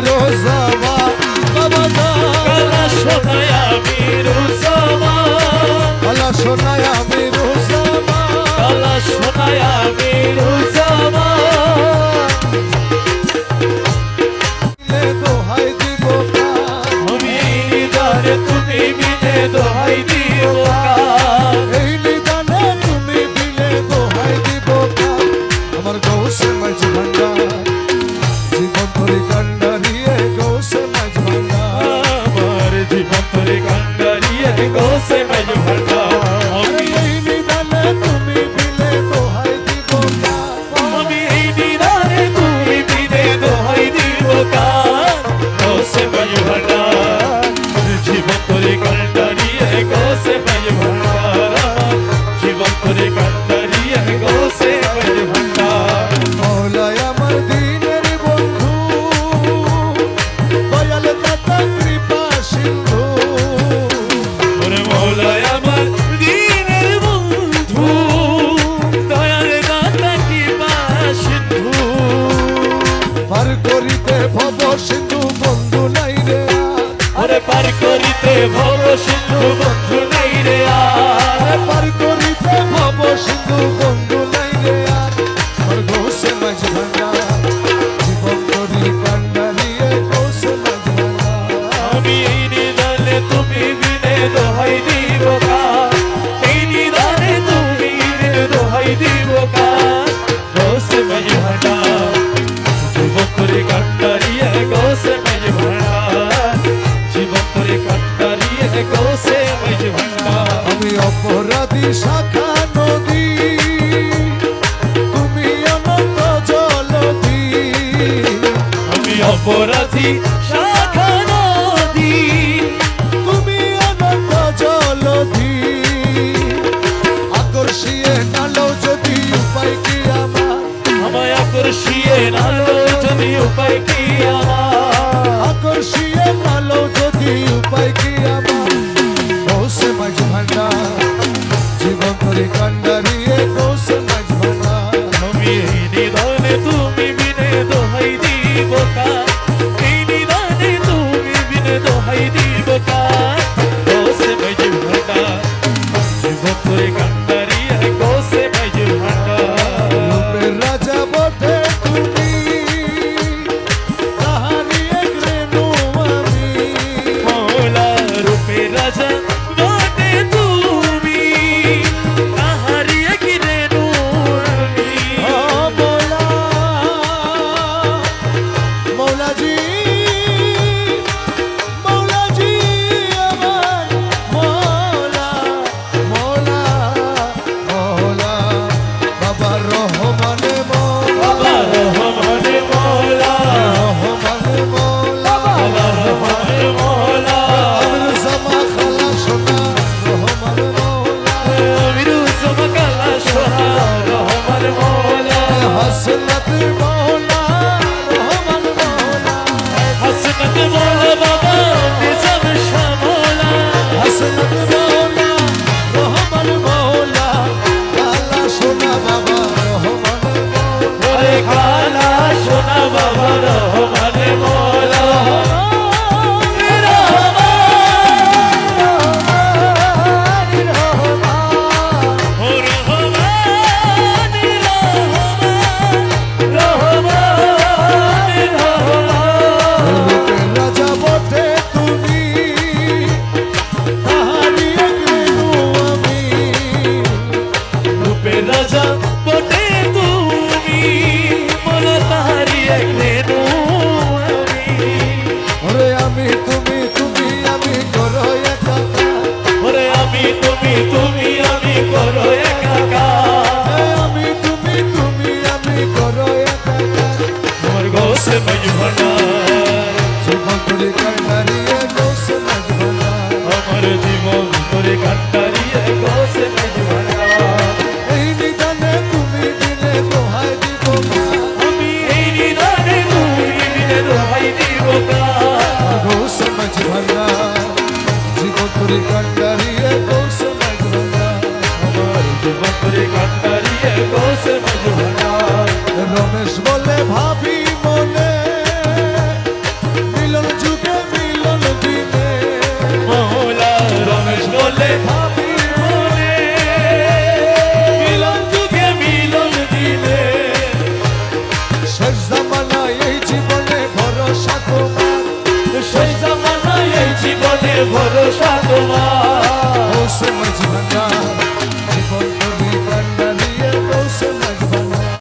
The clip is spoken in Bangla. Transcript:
রোজামা বাবা কালা সোনায় আমি রোজামা কালা সোনায় আমি রোজামা কালা সোনায় আমি রোজামা দোহাই দিব আমি নিদানে তুমি বিনে দোহাই দিব এই নিদানে তুমি বিলে দোহাই দিব আমার গৌসে মাঝ ভান্ডার জীবন ধরে কান্ডারিয়ে গৌসে মাঝ ভান্ডার আমার জীবন ধরে কান্ডারিয়ে গৌসে মাঝ ভান্ডার এই নিদানে তুমি বিলে দোহাই দিব আমি এই নিদানে তুমি বিনে দোহাই দিব গৌসে মাঝ ভান্ডার জীবন ধরে কান্ডারিয়ে গৌসে মাঝ ভান্ডার জীবন ধরে কান্ডারিয়ে গৌসে মাঝ ভান্ডার মৌলায় আমার দিনের বন্ধু দয়াল দাতা কৃপা সিন্ধু ওরে মৌলায় আমার দিনের বন্ধু দয়াল দাতা কৃপা সিন্ধু পার করিতে ভব সিন্ধু বন্ধু নাই রে ওরে পার করিতে ভব সিন্ধু বন্ধু নাই রে আর পার করিতে ভব সিন্ধু বন্ধু নাই রে আর গৌসে মাঝ ভান্ডার জীবন করি কান্ডারিয়ে গৌসে মাঝ ভান্ডার আমি এই নিদানে তুমি বিনে দোহাই দিব এই নিদানে তুমি বিনে দোহাই দিব গৌসে মাঝ ভান্ডার জীবন করে কান্ডারিয়ে গৌসে মাঝ ভান্ডার জীবন করে কান্ডারিয়ে গৌসে মাঝ ভান্ডার আমি অপরাধী শাখা নদী তুমি অনন্ত জলধি আমি অপরাধী শাখা নদী তুমি অনন্ত জলধি আকর্ষিয়ে নালো যদি উপায় কি আমার আমায় আকর্ষিয়ে নালো যদি উপায় কি আমার আকর্ষিয়ে নালো যদি উপায় কি আমার গৌসে মাঝ ভান্ডার জীবন করে কান্ডারিয়ে গৌসে মাঝ ভান্ডার আমি এই নিদানে তুমি বিনে দোহাই দিব এই নিদানে তুমি বিনে দোহাই দিব গৌসে মাঝ ভান্ডার জীবন করে কান্ডারিয়ে গৌসে মাঝ ভান্ডার রূপের রাজা বটে তুমি তাহারি এক রেণু আমি মৌলা রূপে রাজা বটে তুমি তাহারি এক রেণু আমি ও মৌলা মৌলাজি মৌলাজি আমার মৌলা মৌলা মৌলা বাবা রহমানে বাবা রহমানে মৌলা রহমানে মৌলা বাবা রহমানে মৌলা আমির জামা খালা সোনা রহমানে মৌলা আমিরু সমকালা সোনা রহমানে মৌলা হাসনাত মৌলা রহমান মৌলা হাসনাত মৌলা বাবা নিজাম শাহ মৌলা হাসনাত মৌলা রহমান মৌলা কালা সোনা বাবা রহমান মৌলা ওরে কালা সোনা বাবা রহমানে মৌলা ও রহমান রহমান রূপের রাজা বটে তুমি তাহারি এক রেণু আমি রূপের রাজা বটে তুমি মোরা তাহারি এক রেণু আমি ওরে আমি তুমি তুমি আমি করো একাকার ওরে আমি তুমি আমি করো একাকার আমি তুমি তুমি আমি করো একাকার মোর গৌসে মাঝ ভান্ডার জীবন করে কান্ডারিয়ে গৌসে মাঝ ভান্ডার আমার জীবন করে কান্ডারিয়ে গৌসে মাঝ ভান্ডার এই নিদানে তুমি দিলে দোহাই দিব আমি এই নিদানে তুমি বিনে দোহাই দিব গৌসে মাঝ ভান্ডার জীবন করে কান্ডারিয়ে গৌসে মাঝ ভান্ডার আমার জীবন করে কান্ডারিয়ে গৌসে মাঝ ভান্ডার রমেশ বলে ভাবি মনে ভাবি মনে মিলন যুগে মিলন দিলে শেষ জামানায় এই জীবনে ভরসা তোমার সেই জামানায় এই জীবনে ভরসা তোমার গৌসে মাঝ ভান্ডার